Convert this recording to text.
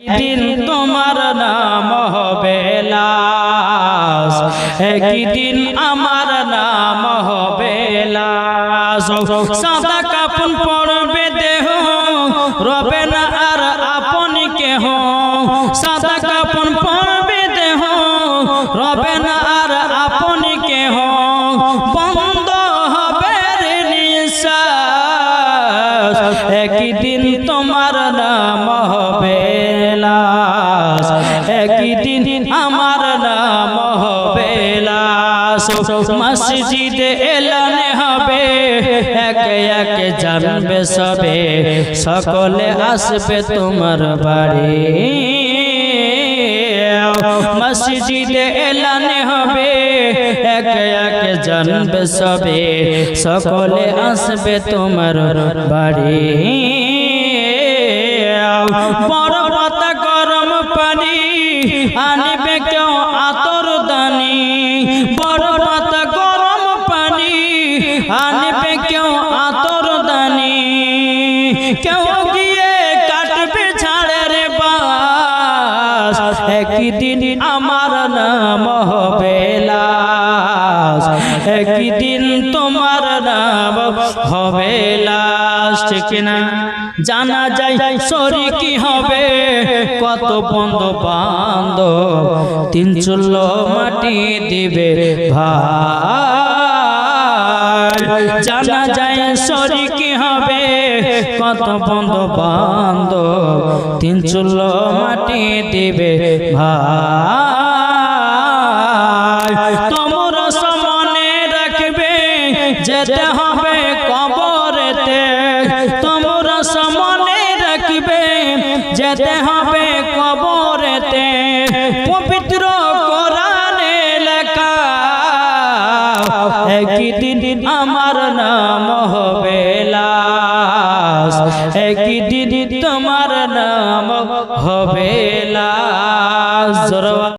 একদিন তোমার নাম হবে লাশ, একদিন আমার নাম হবে লাশ। সাদা কাফন পরবে দেহ, রবে না আর আপন কেহ। সাদা কাফন পরবে দেহ, রবে না আর আপন কেহ। বন্ধ হবে নিঃশ্বাস, একদিন তোমার নাম হবে লাশ, একদিন আমার নাম হবে লাশ। মসজিদে এলানে হবে, একে একে জানবে সবে, সকলে আসবে তোমার বাড়ি। মসজিদে এলানে হবে, একে একে জানবে সবে, সকলে আসবে তোমার বাড়ি। বড় পাতা গরম পানি আনবে কেউ আতর দানি, বড় পাতা গরম পানি আনবে কেউ আতর দানি। কেউ গিয়ে কাটবে ঝাড়ের বাঁশ, একদিন আমার নাম হবে লাশ, একদিন তোমার নাম হবে লাশ। ঠিক না? জানা যায় শরীকি হবে কত বন্ধু বান্ধব, তিন চুলো মাটি দিবে ভাই। জানা যায় শরীকি হবে কত বন্ধু বান্ধব, তিন চুলো মাটি দিবে ভাই। তোমরা সামনে রাখবে যেতে হবে কবরেতে, তোমরা সামনে রাখবে যেতে হবে কবরেতে। পবিত্র কোরআনে লেখা, একদিন আমার নাম হবে লাশ, একদিন তোমার নাম হবে লাশ।